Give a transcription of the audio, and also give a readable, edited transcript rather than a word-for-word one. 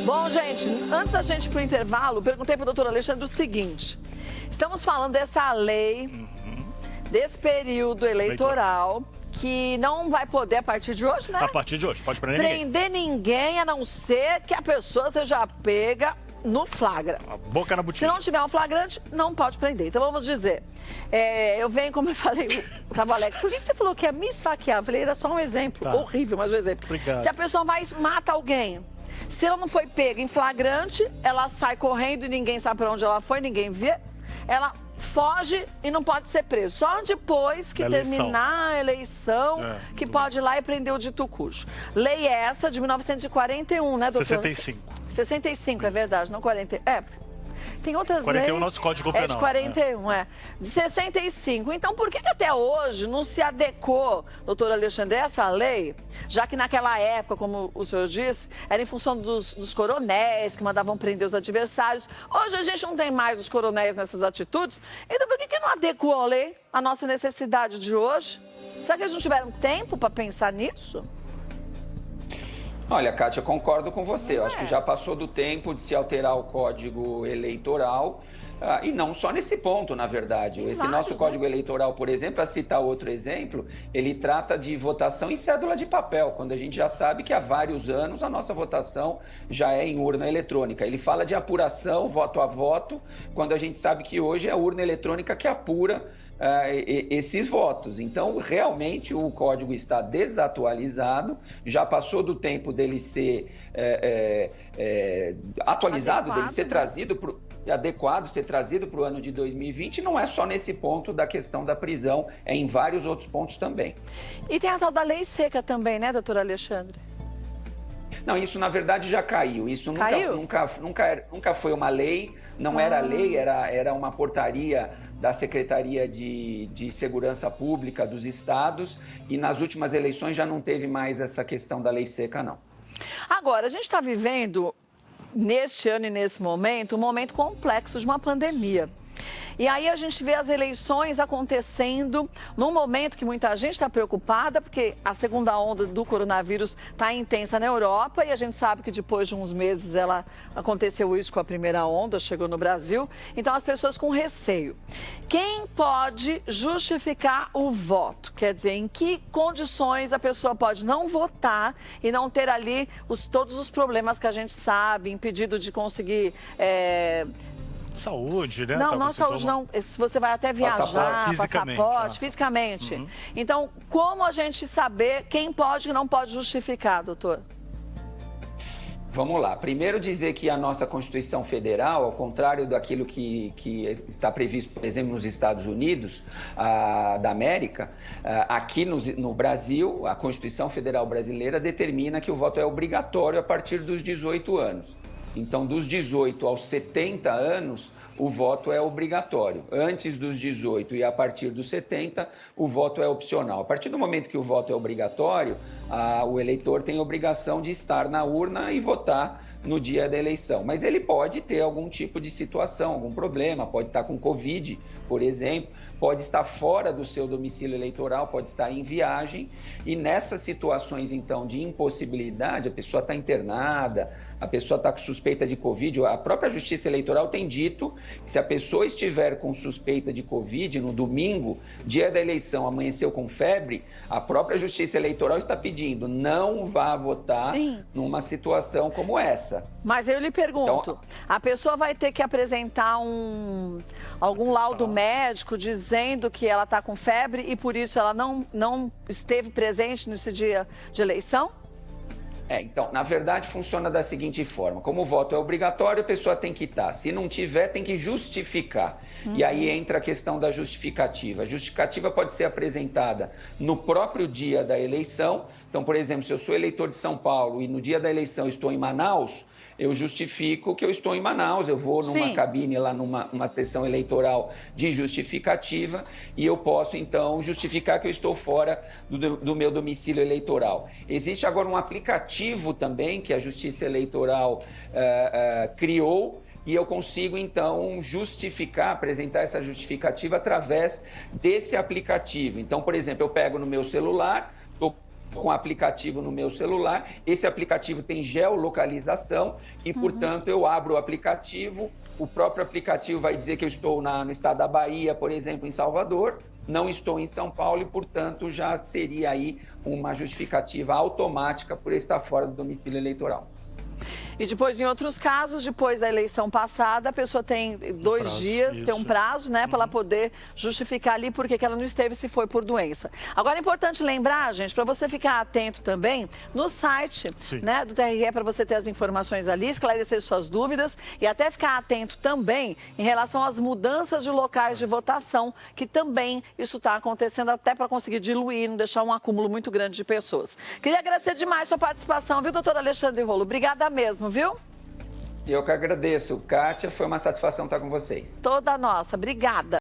Bom, gente, antes da gente ir para o intervalo, perguntei para o doutor Alexandre o seguinte. Estamos falando dessa lei, desse período eleitoral, que não vai poder, a partir de hoje, né? A partir de hoje, pode prender ninguém, a não ser que a pessoa seja pega no flagra. A boca na botija. Se não tiver um flagrante, não pode prender. Então, vamos dizer, eu venho, como eu falei, o Cabo Alex, por que você falou que ia me esfaquear? Eu falei, era só um exemplo, horrível, mas um exemplo. Obrigado. Se a pessoa vai e mata alguém, se ela não foi pega em flagrante, ela sai correndo e ninguém sabe para onde ela foi, ninguém vê, ela foge e não pode ser preso. Só depois que terminar a eleição que pode ir lá e prender o dito cujo. Lei essa de 1941, né, doutor? 65. 65, é verdade, não 40. Tem outras 41 leis. nosso Código Penal. É de 41, De 65. Então, por que até hoje não se adequou, doutor Alexandre, essa lei, já que naquela época, como o senhor disse, era em função dos coronéis que mandavam prender os adversários. Hoje a gente não tem mais os coronéis nessas atitudes. Então, por que não adequou a lei à nossa necessidade de hoje? Será que eles não tiveram tempo para pensar nisso? Olha, Kátia, concordo com você. Eu acho que já passou do tempo de se alterar o Código Eleitoral. E não só nesse ponto, na verdade. Esse nosso Código Eleitoral, por exemplo, para citar outro exemplo, ele trata de votação em cédula de papel, quando a gente já sabe que há vários anos a nossa votação já é em urna eletrônica. Ele fala de apuração, voto a voto, quando a gente sabe que hoje é a urna eletrônica que apura esses votos. Então, realmente, o código está desatualizado, já passou do tempo dele ser atualizado, dele ser trazido para adequado, ser trazido para o ano de 2020, não é só nesse ponto da questão da prisão, é em vários outros pontos também. E tem a tal da lei seca também, né, doutor Alexandre? Não, isso na verdade já caiu. Isso nunca foi uma lei, não era lei, era uma portaria da Secretaria de Segurança Pública dos estados, e nas últimas eleições já não teve mais essa questão da lei seca, não. Agora, a gente está vivendo, neste ano e nesse momento, um momento complexo de uma pandemia. E aí a gente vê as eleições acontecendo num momento que muita gente está preocupada, porque a segunda onda do coronavírus está intensa na Europa e a gente sabe que depois de uns meses aconteceu isso com a primeira onda, chegou no Brasil. Então as pessoas com receio. Quem pode justificar o voto? Quer dizer, em que condições a pessoa pode não votar e não ter ali todos os problemas que a gente sabe, impedido de conseguir... Saúde, né? Não, saúde não. Se você vai até viajar, passaporte, fisicamente. Então, como a gente saber quem pode e não pode justificar, doutor? Vamos lá. Primeiro dizer que a nossa Constituição Federal, ao contrário daquilo que está previsto, por exemplo, nos Estados Unidos da América, aqui no Brasil, a Constituição Federal Brasileira determina que o voto é obrigatório a partir dos 18 anos. Então, dos 18 aos 70 anos, o voto é obrigatório. Antes dos 18 e a partir dos 70, o voto é opcional. A partir do momento que o voto é obrigatório, o eleitor tem a obrigação de estar na urna e votar no dia da eleição. Mas ele pode ter algum tipo de situação, algum problema, pode estar com Covid, por exemplo, pode estar fora do seu domicílio eleitoral, pode estar em viagem, e nessas situações, então, de impossibilidade, a pessoa está internada, a pessoa está com suspeita de Covid, a própria Justiça Eleitoral tem dito que se a pessoa estiver com suspeita de Covid no domingo, dia da eleição, amanheceu com febre, a própria Justiça Eleitoral está pedindo, não vá votar numa situação como essa. Mas eu lhe pergunto, então, a pessoa vai ter que apresentar algum laudo médico dizendo que ela está com febre e por isso ela não esteve presente nesse dia de eleição? Então, na verdade, funciona da seguinte forma. Como o voto é obrigatório, a pessoa tem que estar. Se não tiver, tem que justificar. E aí entra a questão da justificativa. A justificativa pode ser apresentada no próprio dia da eleição. Então, por exemplo, se eu sou eleitor de São Paulo e no dia da eleição estou em Manaus, eu justifico que eu estou em Manaus, eu vou numa cabine lá numa sessão eleitoral de justificativa e eu posso, então, justificar que eu estou fora do meu domicílio eleitoral. Existe agora um aplicativo também que a Justiça Eleitoral criou e eu consigo, então, apresentar essa justificativa através desse aplicativo. Então, por exemplo, eu pego no meu celular, estou com um aplicativo no meu celular, esse aplicativo tem geolocalização e, portanto, eu abro o aplicativo, o próprio aplicativo vai dizer que eu estou no estado da Bahia, por exemplo, em Salvador, não estou em São Paulo e, portanto, já seria aí uma justificativa automática por estar fora do domicílio eleitoral. E depois, em outros casos, depois da eleição passada, a pessoa tem 2 dias, tem um prazo, né, para ela poder justificar ali porque que ela não esteve, se foi por doença. Agora, é importante lembrar, gente, para você ficar atento também no site, né, do TRE, para você ter as informações ali, esclarecer suas dúvidas e até ficar atento também em relação às mudanças de locais de votação, que também isso está acontecendo até para conseguir diluir, não deixar um acúmulo muito grande de pessoas. Queria agradecer demais sua participação, viu, doutor Alexandre Rolo? Obrigada mesmo, viu? Eu que agradeço, Kátia, foi uma satisfação estar com vocês. Toda nossa, obrigada.